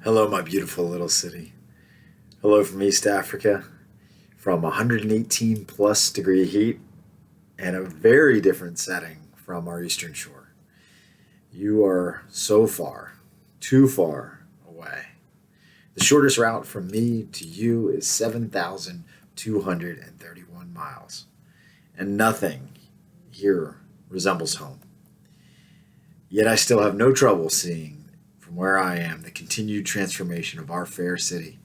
Hello, my beautiful little city. Hello from East Africa, from 118 plus degree heat and a very different setting from our eastern shore. You are so far, too far away. The shortest route from me to you is 7,231 miles, and nothing here resembles home. Yet I still have no trouble seeing from where I am the continued transformation of our fair city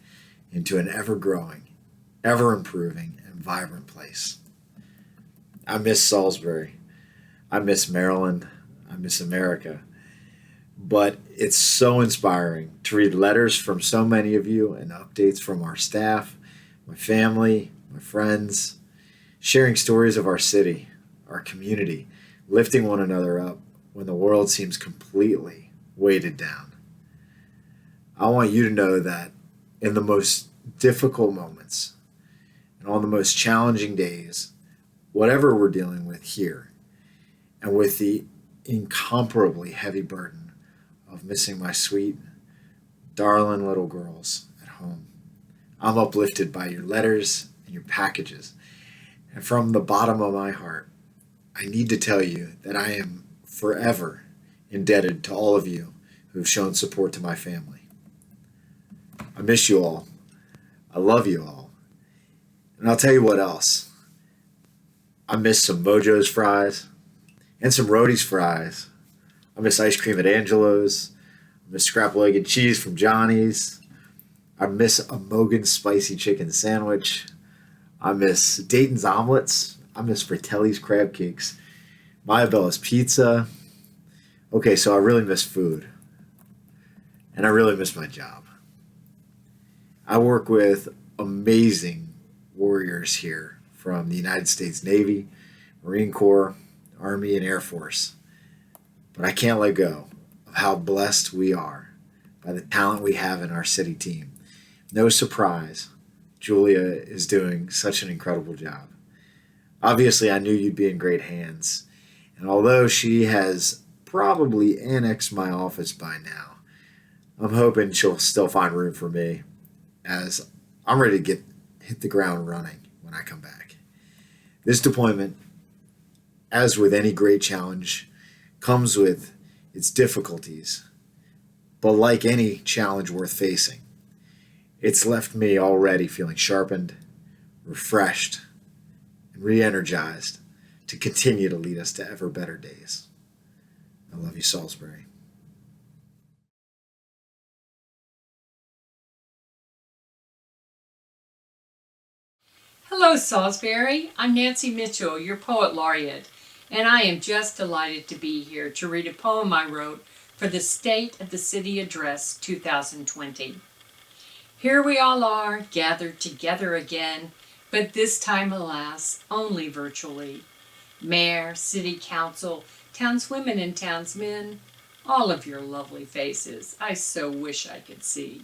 into an ever growing, ever improving, and vibrant place. I miss Salisbury. I miss Maryland. I miss America. But it's so inspiring to read letters from so many of you and updates from our staff, my family, my friends, sharing stories of our city, our community, lifting one another up when the world seems completely weighted down. I want you to know that in the most difficult moments and on the most challenging days, whatever we're dealing with here, and with the incomparably heavy burden of missing my sweet, darling little girls at home, I'm uplifted by your letters and your packages. And from the bottom of my heart, I need to tell you that I am forever indebted to all of you who have shown support to my family. I miss you all. I love you all. And I'll tell you what else. I miss some Mojo's fries and some Roadie's fries. I miss ice cream at Angelo's. I miss scrapple egg and cheese from Johnny's. I miss a Mogan spicy chicken sandwich. I miss Dayton's omelets. I miss Fratelli's crab cakes. Maya Bella's pizza. Okay, so I really miss food. And I really miss my job. I work with amazing warriors here from the United States Navy, Marine Corps, Army, and Air Force. But I can't let go of how blessed we are by the talent we have in our city team. No surprise, Julia is doing such an incredible job. Obviously, I knew you'd be in great hands. And although she has probably annexed my office by now, I'm hoping she'll still find room for me as I'm ready to hit the ground running when I come back. This deployment, as with any great challenge, comes with its difficulties, but like any challenge worth facing, it's left me already feeling sharpened, refreshed, and re-energized to continue to lead us to ever better days. I love you, Salisbury. Hello, Salisbury. I'm Nancy Mitchell, your Poet Laureate, and I am just delighted to be here to read a poem I wrote for the State of the City Address 2020. Here we all are, gathered together again, but this time, alas, only virtually. Mayor, City Council, townswomen and townsmen, all of your lovely faces I so wish I could see.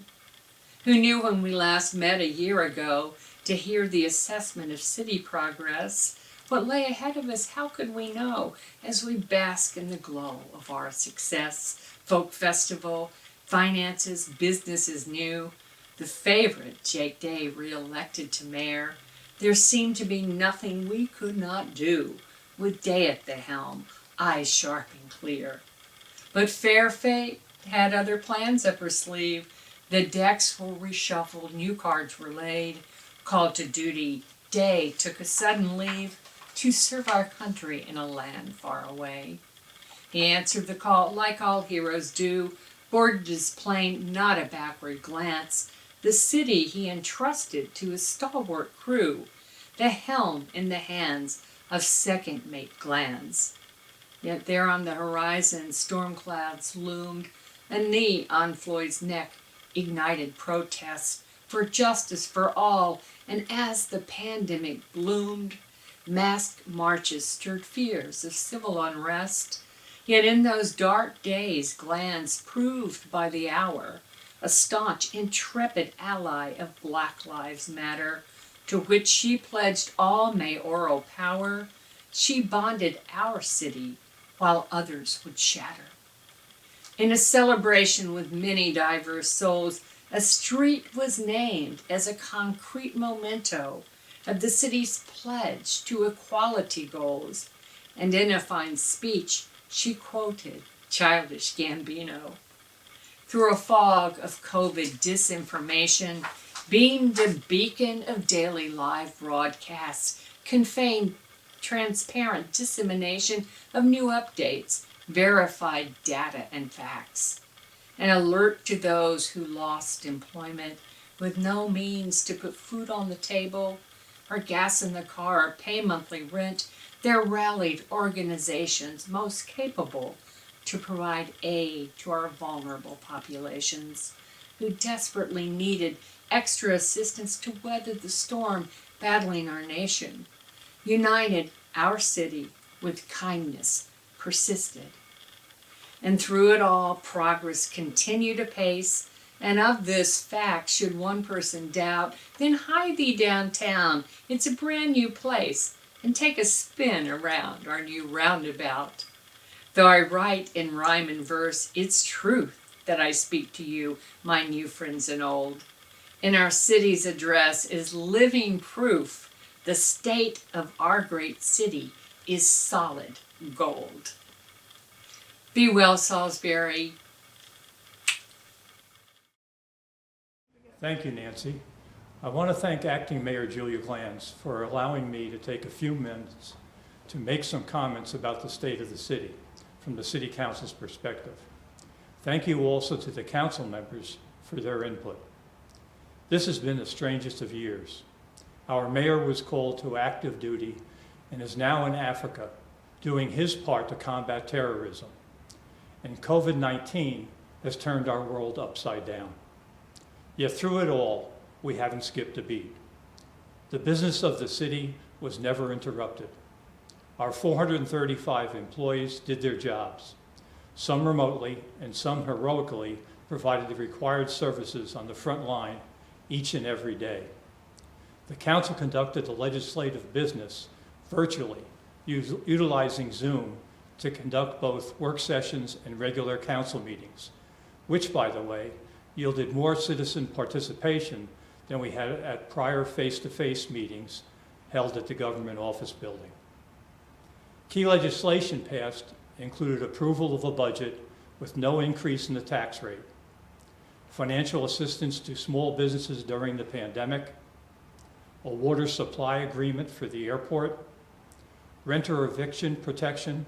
Who knew when we last met a year ago to hear the assessment of city progress? What lay ahead of us, how could we know as we bask in the glow of our success? Folk festival, finances, business is new. The favorite, Jake Day, re-elected to mayor. There seemed to be nothing we could not do with Day at the helm, eyes sharp and clear. But fair fate had other plans up her sleeve. The decks were reshuffled, new cards were laid. Called to duty, Day took a sudden leave to serve our country in a land far away. He answered the call like all heroes do, boarded his plane, not a backward glance. The city he entrusted to his stalwart crew, the helm in the hands of second mate Glanz. Yet there on the horizon storm clouds loomed, a knee on Floyd's neck ignited protests for justice for all, and as the pandemic bloomed, masked marches stirred fears of civil unrest. Yet in those dark days, Glanz proved by the hour a staunch, intrepid ally of Black Lives Matter, to which she pledged all mayoral power. She bonded our city while others would shatter. In a celebration with many diverse souls, a street was named as a concrete memento of the city's pledge to equality goals, and in a fine speech, she quoted Childish Gambino. Through a fog of COVID disinformation, beamed a beacon of daily live broadcasts, conveying transparent dissemination of new updates, verified data and facts. An alert to those who lost employment with no means to put food on the table or gas in the car or pay monthly rent, there rallied organizations most capable to provide aid to our vulnerable populations who desperately needed extra assistance to weather the storm battling our nation. United, our city with kindness persisted. And through it all, progress continued apace. And of this fact, should one person doubt, then hie thee downtown. It's a brand new place. And take a spin around our new roundabout. Though I write in rhyme and verse, it's truth that I speak to you, my new friends and old. In our city's address is living proof the state of our great city is solid gold. Be well, Salisbury. Thank you, Nancy. I want to thank Acting Mayor Julia Glanz for allowing me to take a few minutes to make some comments about the state of the city from the City Council's perspective. Thank you also to the council members for their input. This has been the strangest of years. Our mayor was called to active duty and is now in Africa doing his part to combat terrorism. And COVID-19 has turned our world upside down. Yet through it all, we haven't skipped a beat. The business of the city was never interrupted. Our 435 employees did their jobs. Some remotely and some heroically provided the required services on the front line each and every day. The council conducted the legislative business virtually, utilizing Zoom to conduct both work sessions and regular council meetings, which, by the way, yielded more citizen participation than we had at prior face-to-face meetings held at the government office building. Key legislation passed included approval of a budget with no increase in the tax rate, financial assistance to small businesses during the pandemic, a water supply agreement for the airport, renter eviction protection,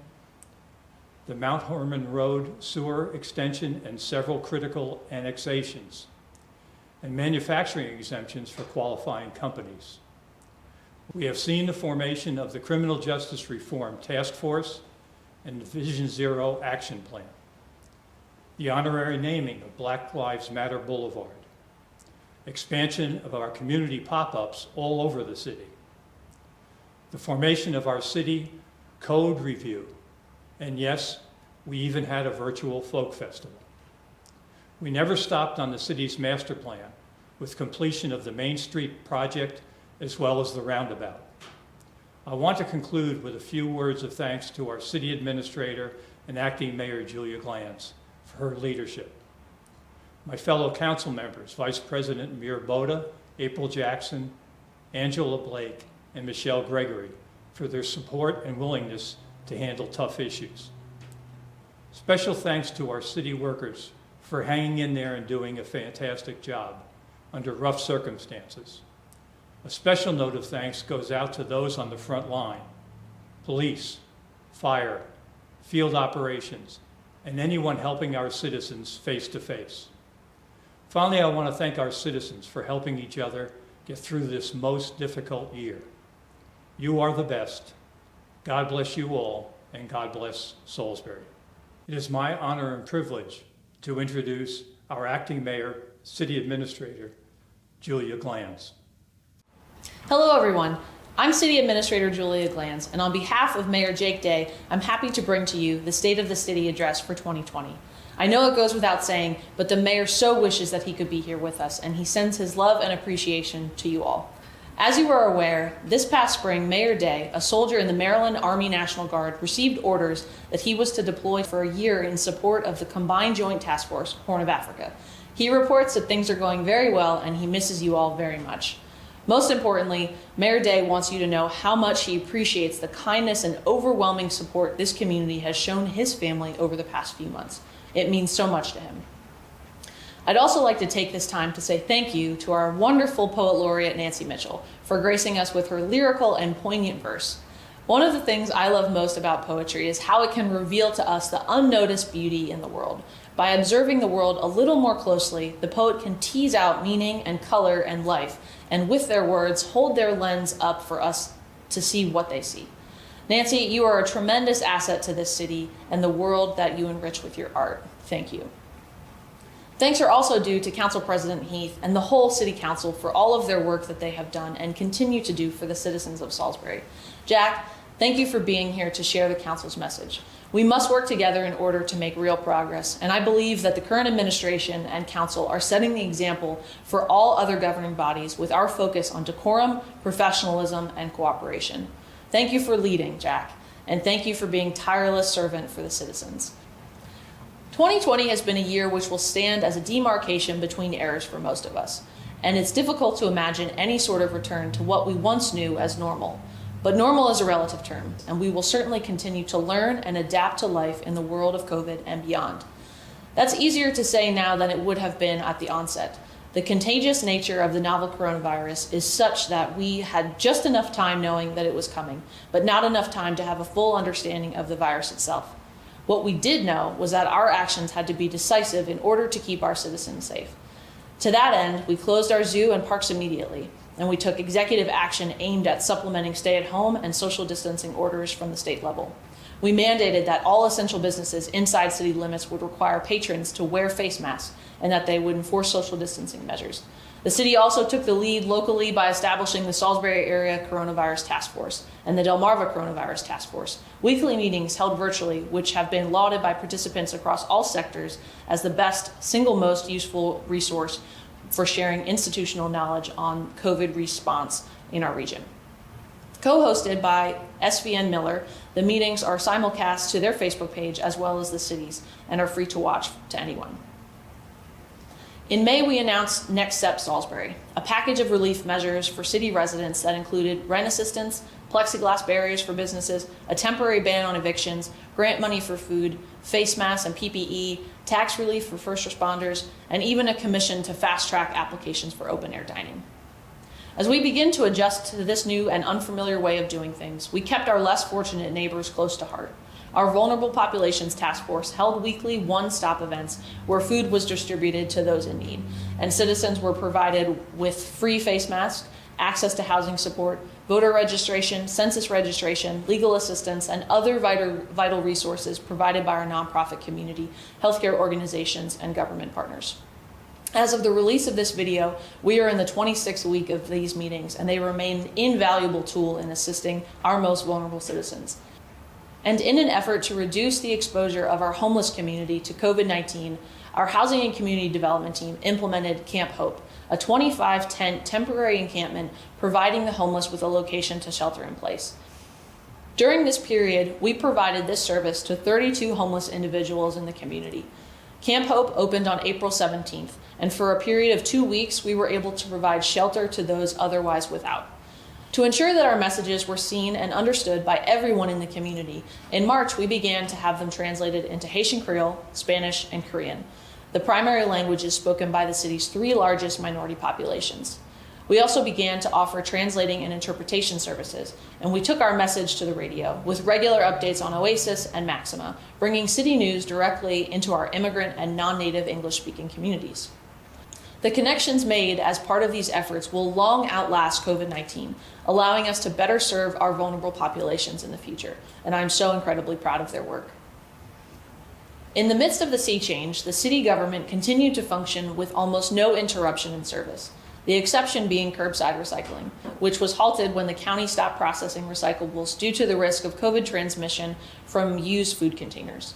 the Mount Herman Road sewer extension and several critical annexations, and manufacturing exemptions for qualifying companies. We have seen the formation of the Criminal Justice Reform Task Force and the Vision Zero Action Plan, the honorary naming of Black Lives Matter Boulevard, expansion of our community pop-ups all over the city, the formation of our city code review, and yes, we even had a virtual folk festival. We never stopped on the city's master plan with completion of the Main Street project as well as the roundabout. I want to conclude with a few words of thanks to our city administrator and acting mayor Julia Glanz for her leadership. My fellow council members, Vice President Mir Boda, April Jackson, Angela Blake, and Michelle Gregory for their support and willingness to handle tough issues. Special thanks to our city workers for hanging in there and doing a fantastic job under rough circumstances. A special note of thanks goes out to those on the front line, police, fire, field operations, and anyone helping our citizens face to face. Finally, I want to thank our citizens for helping each other get through this most difficult year. You are the best. God bless you all, and God bless Salisbury. It is my honor and privilege to introduce our acting mayor, city administrator, Julia Glanz. Hello, everyone. I'm City Administrator Julia Glanz, and on behalf of Mayor Jake Day, I'm happy to bring to you the State of the City address for 2020. I know it goes without saying, but the mayor so wishes that he could be here with us, and he sends his love and appreciation to you all. As you are aware, this past spring, Mayor Day, a soldier in the Maryland Army National Guard, received orders that he was to deploy for a year in support of the Combined Joint Task Force, Horn of Africa. He reports that things are going very well and he misses you all very much. Most importantly, Mayor Day wants you to know how much he appreciates the kindness and overwhelming support this community has shown his family over the past few months. It means so much to him. I'd also like to take this time to say thank you to our wonderful Poet Laureate Nancy Mitchell for gracing us with her lyrical and poignant verse. One of the things I love most about poetry is how it can reveal to us the unnoticed beauty in the world. By observing the world a little more closely, the poet can tease out meaning and color and life, and with their words, hold their lens up for us to see what they see. Nancy, you are a tremendous asset to this city and the world that you enrich with your art. Thank you. Thanks are also due to Council President Heath and the whole City Council for all of their work that they have done and continue to do for the citizens of Salisbury. Jack, thank you for being here to share the Council's message. We must work together in order to make real progress, and I believe that the current administration and Council are setting the example for all other governing bodies with our focus on decorum, professionalism, and cooperation. Thank you for leading, Jack, and thank you for being tireless servant for the citizens. 2020 has been a year which will stand as a demarcation between eras for most of us, and it's difficult to imagine any sort of return to what we once knew as normal. But normal is a relative term, and we will certainly continue to learn and adapt to life in the world of COVID and beyond. That's easier to say now than it would have been at the onset. The contagious nature of the novel coronavirus is such that we had just enough time knowing that it was coming, but not enough time to have a full understanding of the virus itself. What we did know was that our actions had to be decisive in order to keep our citizens safe. To that end, we closed our zoo and parks immediately, and we took executive action aimed at supplementing stay-at-home and social distancing orders from the state level. We mandated that all essential businesses inside city limits would require patrons to wear face masks and that they would enforce social distancing measures. The city also took the lead locally by establishing the Salisbury Area Coronavirus Task Force and the Delmarva Coronavirus Task Force, weekly meetings held virtually, which have been lauded by participants across all sectors as the best, single most useful resource for sharing institutional knowledge on COVID response in our region. Co-hosted by SVN Miller, the meetings are simulcast to their Facebook page as well as the city's and are free to watch to anyone. In May, we announced Next Step Salisbury, a package of relief measures for city residents that included rent assistance, plexiglass barriers for businesses, a temporary ban on evictions, grant money for food, face masks and PPE, tax relief for first responders, and even a commission to fast-track applications for open-air dining. As we begin to adjust to this new and unfamiliar way of doing things, we kept our less fortunate neighbors close to heart. Our Vulnerable Populations Task Force held weekly one-stop events where food was distributed to those in need, and citizens were provided with free face masks, access to housing support, voter registration, census registration, legal assistance, and other vital resources provided by our nonprofit community, healthcare organizations, and government partners. As of the release of this video, we are in the 26th week of these meetings, and they remain an invaluable tool in assisting our most vulnerable citizens. And in an effort to reduce the exposure of our homeless community to COVID-19, our Housing and Community Development team implemented Camp Hope, a 25-tent temporary encampment providing the homeless with a location to shelter in place. During this period, we provided this service to 32 homeless individuals in the community. Camp Hope opened on April 17th, and for a period of 2 weeks, we were able to provide shelter to those otherwise without. To ensure that our messages were seen and understood by everyone in the community, in March we began to have them translated into Haitian Creole, Spanish, and Korean, the primary languages spoken by the city's 3 largest minority populations. We also began to offer translating and interpretation services, and we took our message to the radio with regular updates on Oasis and Maxima, bringing city news directly into our immigrant and non-native English-speaking communities. The connections made as part of these efforts will long outlast COVID-19, allowing us to better serve our vulnerable populations in the future, and I'm so incredibly proud of their work. In the midst of the sea change, the city government continued to function with almost no interruption in service, the exception being curbside recycling, which was halted when the county stopped processing recyclables due to the risk of COVID transmission from used food containers.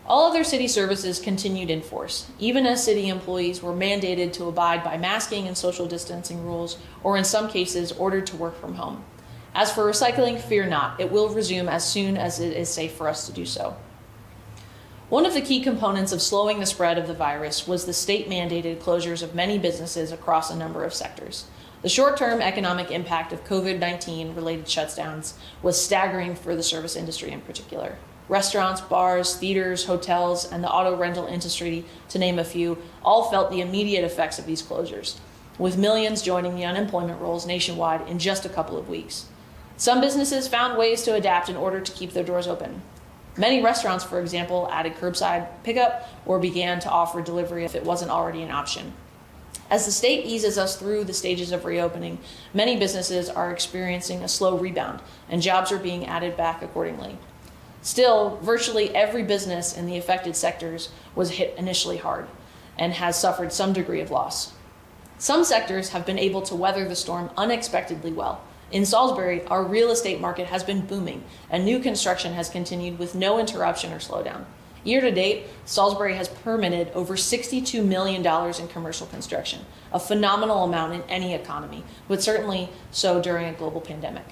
All other city services continued in force, even as city employees were mandated to abide by masking and social distancing rules, or in some cases, ordered to work from home. As for recycling, fear not, it will resume as soon as it is safe for us to do so. One of the key components of slowing the spread of the virus was the state-mandated closures of many businesses across a number of sectors. The short-term economic impact of COVID-19 related shutdowns was staggering for the service industry in particular. Restaurants, bars, theaters, hotels, and the auto rental industry, to name a few, all felt the immediate effects of these closures, with millions joining the unemployment rolls nationwide in just a couple of weeks. Some businesses found ways to adapt in order to keep their doors open. Many restaurants, for example, added curbside pickup or began to offer delivery if it wasn't already an option. As the state eases us through the stages of reopening, many businesses are experiencing a slow rebound, and jobs are being added back accordingly. Still, virtually every business in the affected sectors was hit initially hard and has suffered some degree of loss. Some sectors have been able to weather the storm unexpectedly well. In Salisbury, our real estate market has been booming, and new construction has continued with no interruption or slowdown. Year to date, Salisbury has permitted over $62 million in commercial construction, a phenomenal amount in any economy, but certainly so during a global pandemic.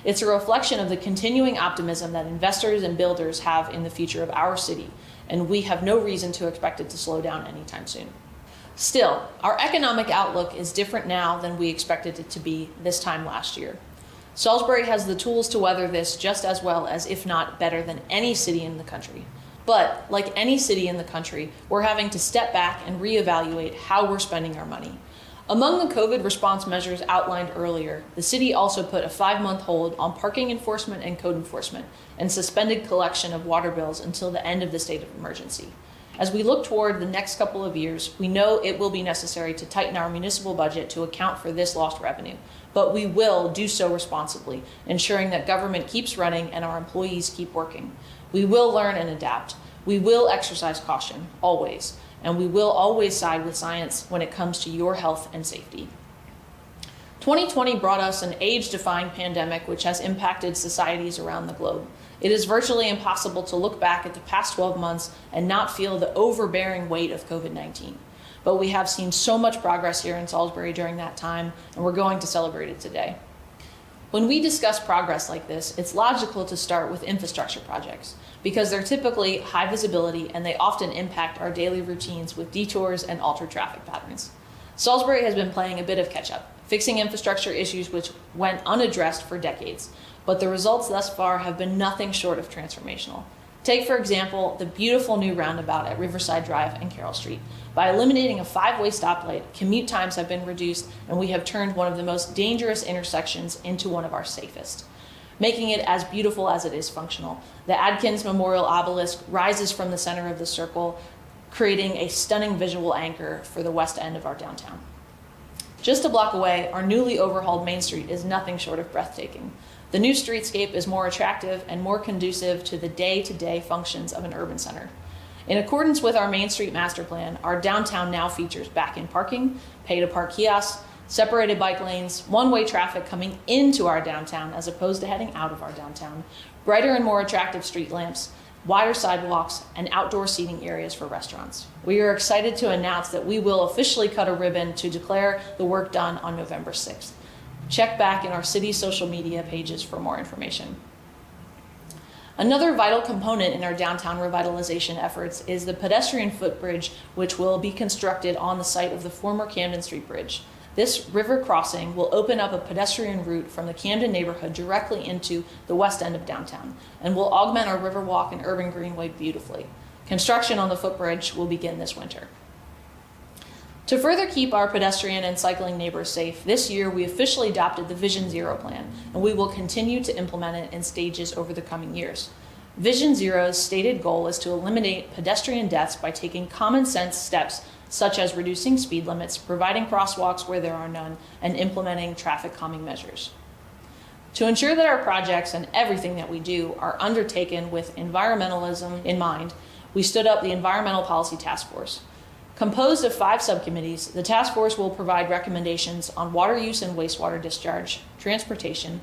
It's a reflection of the continuing optimism that investors and builders have in the future of our city, and we have no reason to expect it to slow down anytime soon. Still, our economic outlook is different now than we expected it to be this time last year. Salisbury has the tools to weather this just as well as, if not better than any city in the country. But, like any city in the country, we're having to step back and reevaluate how we're spending our money. Among the COVID response measures outlined earlier, the city also put a 5-month hold on parking enforcement and code enforcement and suspended collection of water bills until the end of the state of emergency. As we look toward the next couple of years, we know it will be necessary to tighten our municipal budget to account for this lost revenue, but we will do so responsibly, ensuring that government keeps running and our employees keep working. We will learn and adapt. We will exercise caution, always. And we will always side with science when it comes to your health and safety. 2020 brought us an age-defying pandemic which has impacted societies around the globe. It is virtually impossible to look back at the past 12 months and not feel the overbearing weight of COVID-19. But we have seen so much progress here in Salisbury during that time, and we're going to celebrate it today. When we discuss progress like this, it's logical to start with infrastructure projects, because they're typically high visibility and they often impact our daily routines with detours and altered traffic patterns. Salisbury has been playing a bit of catch-up, fixing infrastructure issues which went unaddressed for decades, but the results thus far have been nothing short of transformational. Take, for example, the beautiful new roundabout at Riverside Drive and Carroll Street. By eliminating a 5-way stoplight, commute times have been reduced, and we have turned one of the most dangerous intersections into one of our safest, making it as beautiful as it is functional. The Adkins Memorial Obelisk rises from the center of the circle, creating a stunning visual anchor for the west end of our downtown. Just a block away, our newly overhauled Main Street is nothing short of breathtaking. The new streetscape is more attractive and more conducive to the day-to-day functions of an urban center. In accordance with our Main Street master plan, our downtown now features back-in parking, pay-to-park kiosks, separated bike lanes, one-way traffic coming into our downtown as opposed to heading out of our downtown, brighter and more attractive street lamps, wider sidewalks, and outdoor seating areas for restaurants. We are excited to announce that we will officially cut a ribbon to declare the work done on November 6th. Check back in our city's social media pages for more information. Another vital component in our downtown revitalization efforts is the pedestrian footbridge, which will be constructed on the site of the former Camden Street Bridge. This river crossing will open up a pedestrian route from the Camden neighborhood directly into the west end of downtown and will augment our Riverwalk and Urban Greenway beautifully. Construction on the footbridge will begin this winter. To further keep our pedestrian and cycling neighbors safe, this year we officially adopted the Vision Zero plan, and we will continue to implement it in stages over the coming years. Vision Zero's stated goal is to eliminate pedestrian deaths by taking common sense steps such as reducing speed limits, providing crosswalks where there are none, and implementing traffic calming measures. To ensure that our projects and everything that we do are undertaken with environmentalism in mind, we stood up the Environmental Policy Task Force. Composed of 5 subcommittees, the task force will provide recommendations on water use and wastewater discharge, transportation,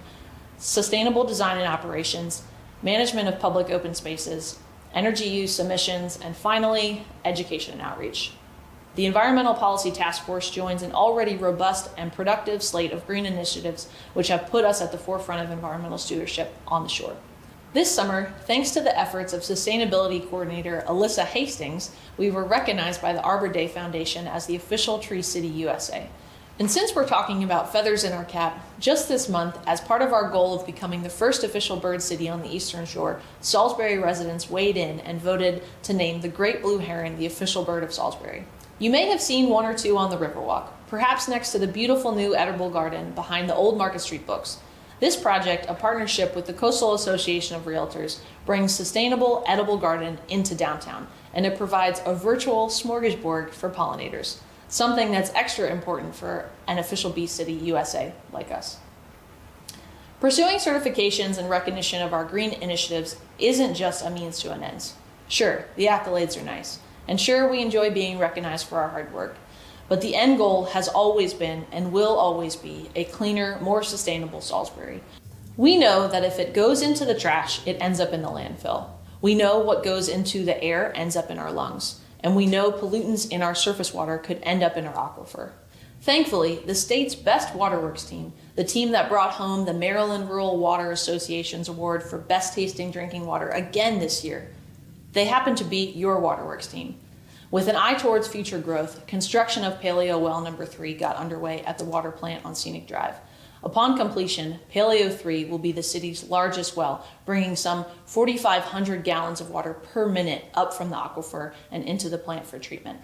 sustainable design and operations, management of public open spaces, energy use, emissions, and finally, education and outreach. The Environmental Policy Task Force joins an already robust and productive slate of green initiatives which have put us at the forefront of environmental stewardship on the shore. This summer, thanks to the efforts of Sustainability Coordinator Alyssa Hastings, we were recognized by the Arbor Day Foundation as the official Tree City USA. And since we're talking about feathers in our cap, just this month, as part of our goal of becoming the first official bird city on the Eastern Shore, Salisbury residents weighed in and voted to name the great blue heron the official bird of Salisbury. You may have seen one or two on the Riverwalk, perhaps next to the beautiful new edible garden behind the old Market Street books. This project, a partnership with the Coastal Association of Realtors, brings sustainable edible garden into downtown, and it provides a virtual smorgasbord for pollinators, something that's extra important for an official bee city USA like us. Pursuing certifications and recognition of our green initiatives isn't just a means to an end. Sure, the accolades are nice, and sure, we enjoy being recognized for our hard work. But the end goal has always been and will always be a cleaner, more sustainable Salisbury. We know that if it goes into the trash, it ends up in the landfill. We know what goes into the air ends up in our lungs. And we know pollutants in our surface water could end up in our aquifer. Thankfully, the state's best waterworks team, the team that brought home the Maryland Rural Water Association's award for best tasting drinking water again this year, they happen to be your waterworks team. With an eye towards future growth, construction of Paleo Well No. 3 got underway at the water plant on Scenic Drive. Upon completion, Paleo 3 will be the city's largest well, bringing some 4,500 gallons of water per minute up from the aquifer and into the plant for treatment.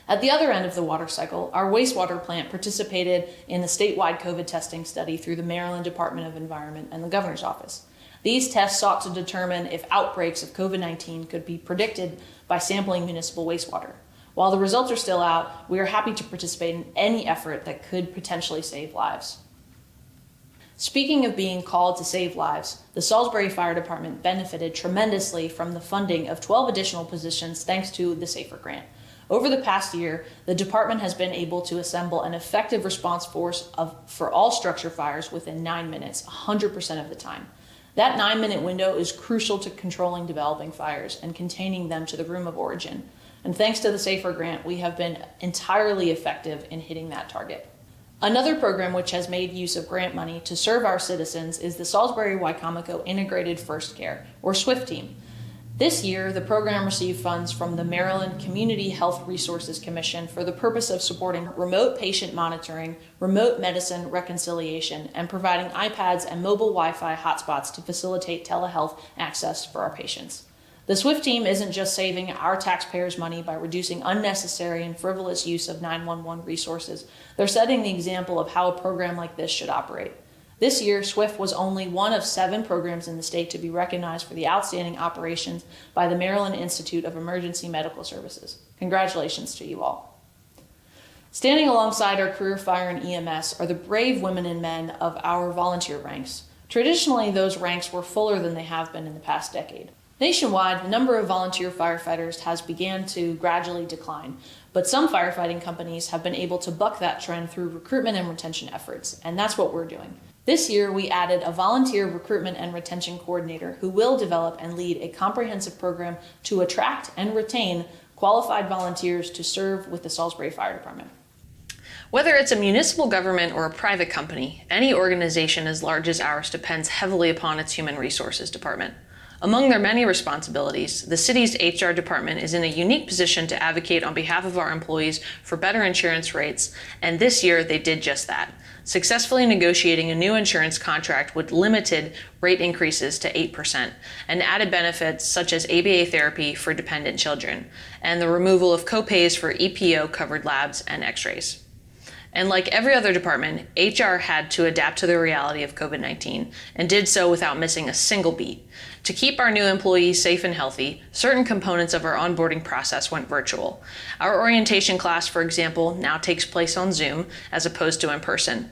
At the other end of the water cycle, our wastewater plant participated in the statewide COVID testing study through the Maryland Department of Environment and the Governor's Office. These tests sought to determine if outbreaks of COVID-19 could be predicted by sampling municipal wastewater. While the results are still out, we are happy to participate in any effort that could potentially save lives. Speaking of being called to save lives, the Salisbury Fire Department benefited tremendously from the funding of 12 additional positions thanks to the SAFER grant. Over the past year, the department has been able to assemble an effective response force for all structure fires within 9 minutes, 100% of the time. That 9-minute window is crucial to controlling developing fires and containing them to the room of origin. And thanks to the SAFER grant, we have been entirely effective in hitting that target. Another program which has made use of grant money to serve our citizens is the Salisbury-Wicomico Integrated First Care, or SWIFT team. This year, the program received funds from the Maryland Community Health Resources Commission for the purpose of supporting remote patient monitoring, remote medicine reconciliation, and providing iPads and mobile Wi-Fi hotspots to facilitate telehealth access for our patients. The SWIFT team isn't just saving our taxpayers' money by reducing unnecessary and frivolous use of 911 resources. They're setting the example of how a program like this should operate. This year, SWIFT was only one of 7 programs in the state to be recognized for the outstanding operations by the Maryland Institute of Emergency Medical Services. Congratulations to you all. Standing alongside our career fire and EMS are the brave women and men of our volunteer ranks. Traditionally, those ranks were fuller than they have been in the past decade. Nationwide, the number of volunteer firefighters has begun to gradually decline, but some firefighting companies have been able to buck that trend through recruitment and retention efforts, and that's what we're doing. This year, we added a volunteer recruitment and retention coordinator who will develop and lead a comprehensive program to attract and retain qualified volunteers to serve with the Salisbury Fire Department. Whether it's a municipal government or a private company, any organization as large as ours depends heavily upon its human resources department. Among their many responsibilities, the city's HR department is in a unique position to advocate on behalf of our employees for better insurance rates, and this year they did just that, successfully negotiating a new insurance contract with limited rate increases to 8%, and added benefits such as ABA therapy for dependent children, and the removal of copays for EPO-covered labs and x-rays. And like every other department, HR had to adapt to the reality of COVID-19 and did so without missing a single beat. To keep our new employees safe and healthy, certain components of our onboarding process went virtual. Our orientation class, for example, now takes place on Zoom as opposed to in person.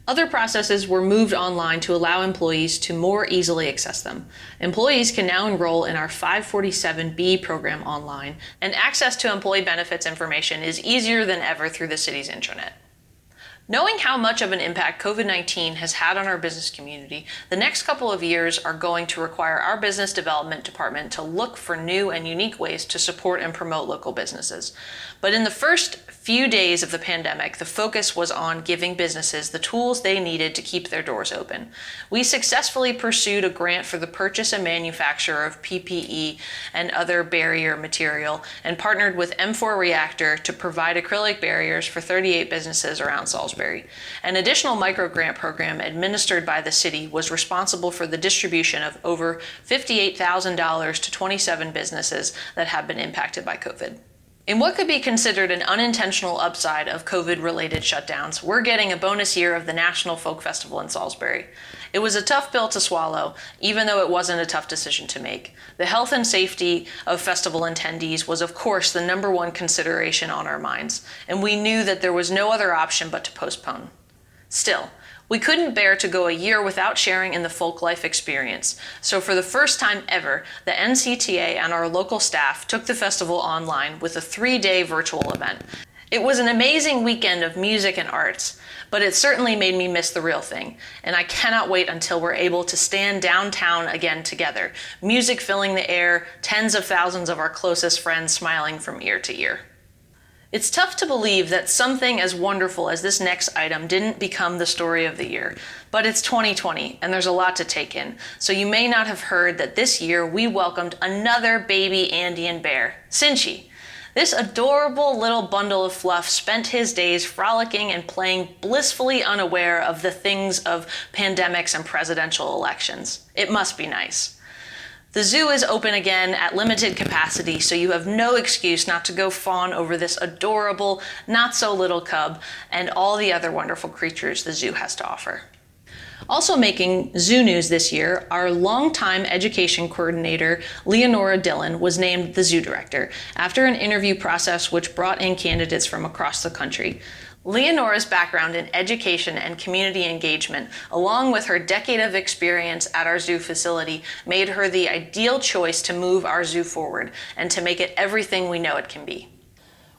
Other processes were moved online to allow employees to more easily access them. Employees can now enroll in our 547B program online, and access to employee benefits information is easier than ever through the city's intranet. Knowing how much of an impact COVID-19 has had on our business community, the next couple of years are going to require our business development department to look for new and unique ways to support and promote local businesses. But in the first few days of the pandemic, the focus was on giving businesses the tools they needed to keep their doors open. We successfully pursued a grant for the purchase and manufacture of PPE and other barrier material and partnered with M4 Reactor to provide acrylic barriers for 38 businesses around Salisbury. An additional micro-grant program administered by the city was responsible for the distribution of over $58,000 to 27 businesses that have been impacted by COVID. In what could be considered an unintentional upside of COVID-related shutdowns, we're getting a bonus year of the National Folk Festival in Salisbury. It was a tough pill to swallow, even though it wasn't a tough decision to make. The health and safety of festival attendees was, of course, the #1 consideration on our minds, and we knew that there was no other option but to postpone. Still, we couldn't bear to go a year without sharing in the folk life experience, so for the first time ever, the NCTA and our local staff took the festival online with a 3-day virtual event. It was an amazing weekend of music and arts, but it certainly made me miss the real thing, and I cannot wait until we're able to stand downtown again together, music filling the air, tens of thousands of our closest friends smiling from ear to ear. It's tough to believe that something as wonderful as this next item didn't become the story of the year, but it's 2020 and there's a lot to take in, so you may not have heard that this year we welcomed another baby Andean bear, Cinchi. This adorable little bundle of fluff spent his days frolicking and playing, blissfully unaware of the things of pandemics and presidential elections. It must be nice. The zoo is open again at limited capacity, so you have no excuse not to go fawn over this adorable, not-so-little cub and all the other wonderful creatures the zoo has to offer. Also making zoo news this year, our longtime education coordinator, Leonora Dillon, was named the zoo director after an interview process which brought in candidates from across the country. Leonora's background in education and community engagement, along with her decade of experience at our zoo facility, made her the ideal choice to move our zoo forward and to make it everything we know it can be.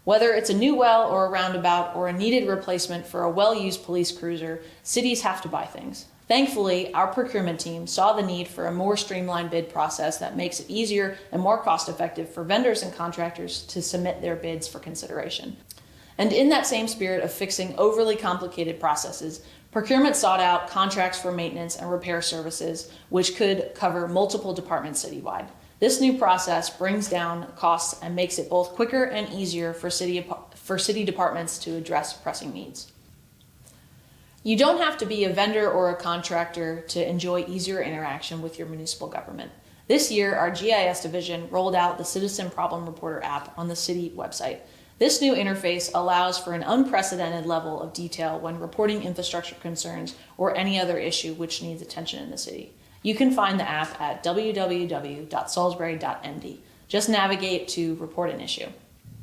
Whether it's a new well or a roundabout or a needed replacement for a well-used police cruiser, cities have to buy things. Thankfully, our procurement team saw the need for a more streamlined bid process that makes it easier and more cost-effective for vendors and contractors to submit their bids for consideration. And in that same spirit of fixing overly complicated processes, procurement sought out contracts for maintenance and repair services, which could cover multiple departments citywide. This new process brings down costs and makes it both quicker and easier for city departments to address pressing needs. You don't have to be a vendor or a contractor to enjoy easier interaction with your municipal government. This year, our GIS division rolled out the Citizen Problem Reporter app on the city website. This new interface allows for an unprecedented level of detail when reporting infrastructure concerns or any other issue which needs attention in the city. You can find the app at www.salisbury.md. Just navigate to Report an Issue.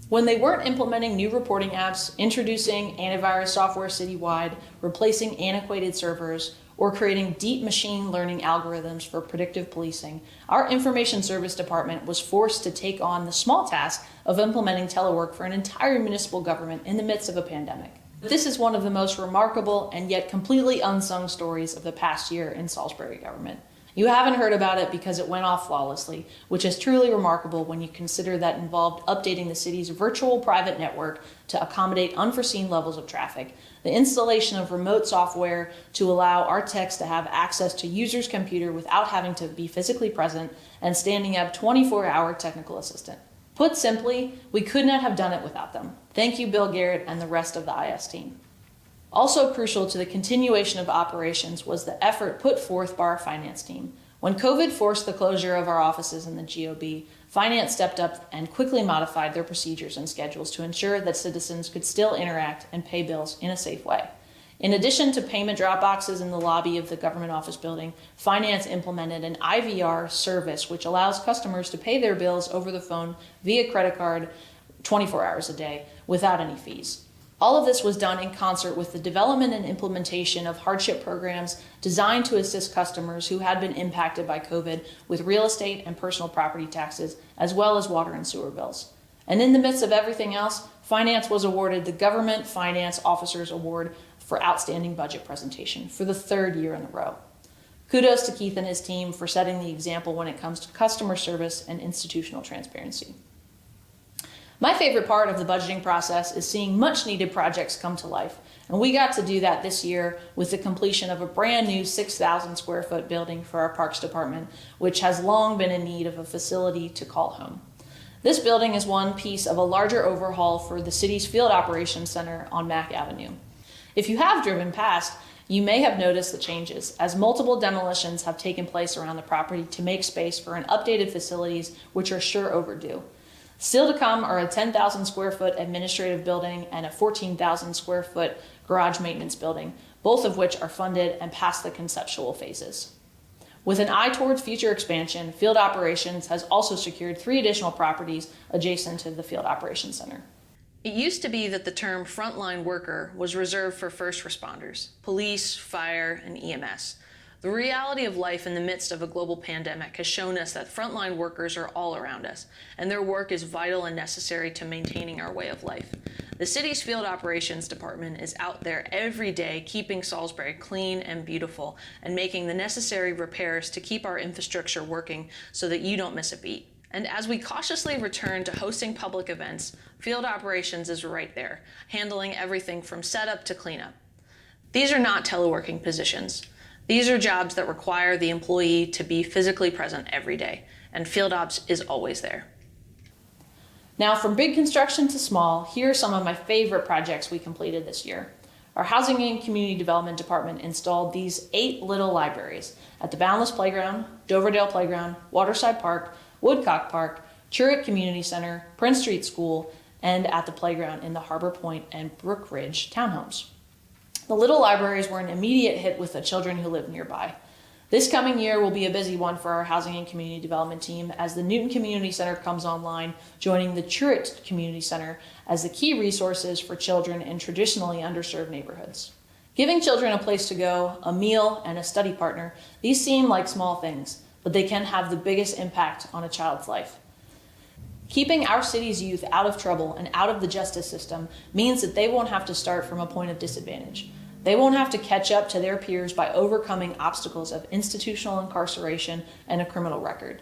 When they weren't implementing new reporting apps, introducing antivirus software citywide, replacing antiquated servers, or creating deep machine learning algorithms for predictive policing, our information service department was forced to take on the small task of implementing telework for an entire municipal government in the midst of a pandemic. This is one of the most remarkable and yet completely unsung stories of the past year in Salisbury government. You haven't heard about it because it went off flawlessly, which is truly remarkable when you consider that involved updating the city's virtual private network to accommodate unforeseen levels of traffic, the installation of remote software to allow our techs to have access to users' computer without having to be physically present, and standing up 24-hour technical assistant. Put simply, we could not have done it without them. Thank you, Bill Garrett and the rest of the IS team. Also crucial to the continuation of operations was the effort put forth by our finance team. When COVID forced the closure of our offices in the GOB, finance stepped up and quickly modified their procedures and schedules to ensure that citizens could still interact and pay bills in a safe way. In addition to payment dropboxes in the lobby of the government office building, finance implemented an IVR service which allows customers to pay their bills over the phone via credit card 24 hours a day without any fees. All of this was done in concert with the development and implementation of hardship programs designed to assist customers who had been impacted by COVID with real estate and personal property taxes, as well as water and sewer bills. And in the midst of everything else, finance was awarded the Government Finance Officers Award for outstanding budget presentation for the third year in a row. Kudos to Keith and his team for setting the example when it comes to customer service and institutional transparency. My favorite part of the budgeting process is seeing much needed projects come to life, and we got to do that this year with the completion of a brand new 6,000 square foot building for our Parks Department, which has long been in need of a facility to call home. This building is one piece of a larger overhaul for the city's Field Operations Center on Mack Avenue. If you have driven past, you may have noticed the changes, as multiple demolitions have taken place around the property to make space for an updated facilities which are sure overdue. Still to come are a 10,000 square foot administrative building and a 14,000 square foot garage maintenance building, both of which are funded and past the conceptual phases. With an eye towards future expansion, Field Operations has also secured 3 additional properties adjacent to the Field Operations Center. It used to be that the term frontline worker was reserved for first responders, police, fire, and EMS. The reality of life in the midst of a global pandemic has shown us that frontline workers are all around us, and their work is vital and necessary to maintaining our way of life. The city's Field Operations Department is out there every day keeping Salisbury clean and beautiful and making the necessary repairs to keep our infrastructure working so that you don't miss a beat. And as we cautiously return to hosting public events, Field Operations is right there, handling everything from setup to cleanup. These are not teleworking positions. These are jobs that require the employee to be physically present every day, and Field Ops is always there. Now, from big construction to small, here are some of my favorite projects we completed this year. Our Housing and Community Development Department installed these 8 little libraries at the Boundless Playground, Doverdale Playground, Waterside Park, Woodcock Park, Churritt Community Center, Prince Street School, and at the playground in the Harbor Point and Brook Ridge townhomes. The little libraries were an immediate hit with the children who live nearby. This coming year will be a busy one for our Housing and Community Development team as the Newton Community Center comes online, joining the Churritt Community Center as the key resources for children in traditionally underserved neighborhoods. Giving children a place to go, a meal, and a study partner, these seem like small things, but they can have the biggest impact on a child's life. Keeping our city's youth out of trouble and out of the justice system means that they won't have to start from a point of disadvantage. They won't have to catch up to their peers by overcoming obstacles of institutional incarceration and a criminal record.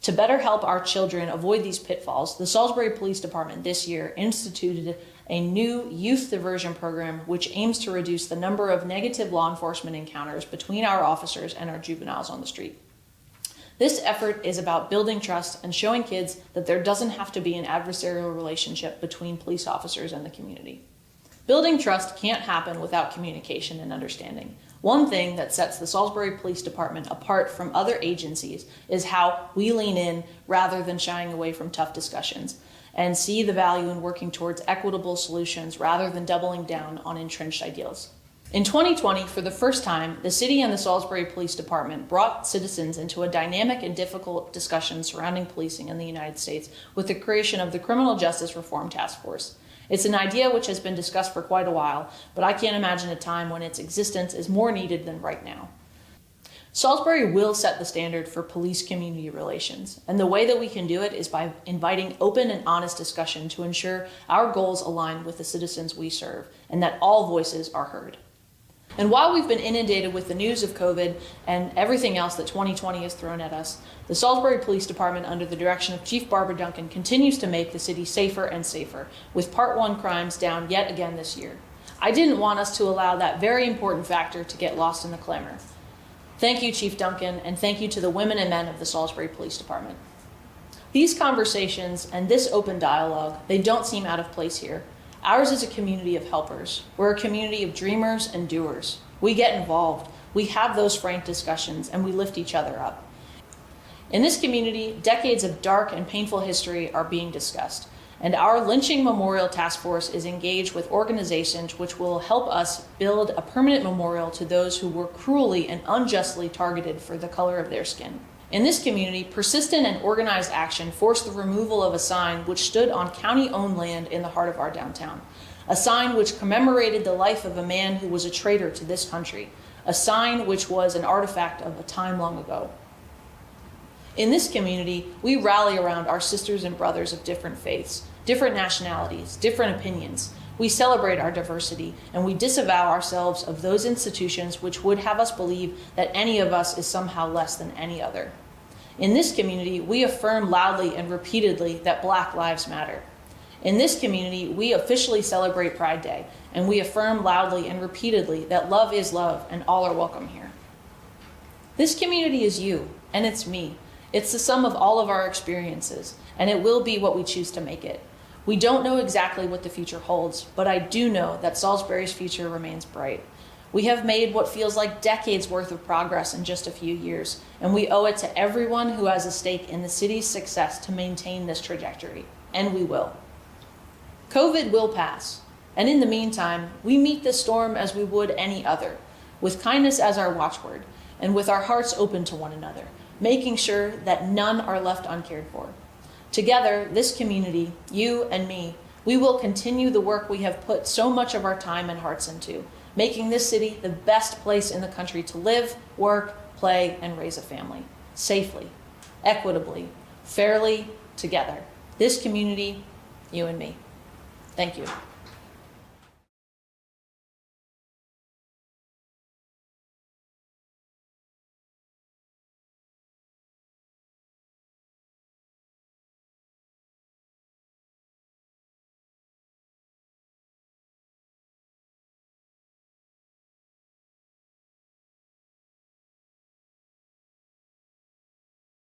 To better help our children avoid these pitfalls, the Salisbury Police Department this year instituted a new youth diversion program which aims to reduce the number of negative law enforcement encounters between our officers and our juveniles on the street. This effort is about building trust and showing kids that there doesn't have to be an adversarial relationship between police officers and the community. Building trust can't happen without communication and understanding. One thing that sets the Salisbury Police Department apart from other agencies is how we lean in rather than shying away from tough discussions and see the value in working towards equitable solutions rather than doubling down on entrenched ideals. In 2020, for the first time, the city and the Salisbury Police Department brought citizens into a dynamic and difficult discussion surrounding policing in the United States with the creation of the Criminal Justice Reform Task Force. It's an idea which has been discussed for quite a while, but I can't imagine a time when its existence is more needed than right now. Salisbury will set the standard for police-community relations, and the way that we can do it is by inviting open and honest discussion to ensure our goals align with the citizens we serve, and that all voices are heard. And while we've been inundated with the news of COVID and everything else that 2020 has thrown at us, the Salisbury Police Department, under the direction of Chief Barbara Duncan, continues to make the city safer and safer, with Part 1 crimes down yet again this year. I didn't want us to allow that very important factor to get lost in the clamor. Thank you, Chief Duncan, and thank you to the women and men of the Salisbury Police Department. These conversations and this open dialogue, they don't seem out of place here. Ours is a community of helpers. We're a community of dreamers and doers. We get involved. We have those frank discussions, and we lift each other up. In this community, decades of dark and painful history are being discussed, and our Lynching Memorial Task Force is engaged with organizations which will help us build a permanent memorial to those who were cruelly and unjustly targeted for the color of their skin. In this community, persistent and organized action forced the removal of a sign which stood on county-owned land in the heart of our downtown. A sign which commemorated the life of a man who was a traitor to this country. A sign which was an artifact of a time long ago. In this community, we rally around our sisters and brothers of different faiths, different nationalities, different opinions. We celebrate our diversity, and we disavow ourselves of those institutions which would have us believe that any of us is somehow less than any other. In this community, we affirm loudly and repeatedly that Black lives matter. In this community, we officially celebrate Pride Day, and we affirm loudly and repeatedly that love is love and all are welcome here. This community is you, and it's me. It's the sum of all of our experiences, and it will be what we choose to make it. We don't know exactly what the future holds, but I do know that Salisbury's future remains bright. We have made what feels like decades worth of progress in just a few years, and we owe it to everyone who has a stake in the city's success to maintain this trajectory, and we will. COVID will pass, and in the meantime, we meet this storm as we would any other, with kindness as our watchword, and with our hearts open to one another, making sure that none are left uncared for. Together, this community, you and me, we will continue the work we have put so much of our time and hearts into, making this city the best place in the country to live, work, play, and raise a family, safely, equitably, fairly, together. This community, you and me. Thank you.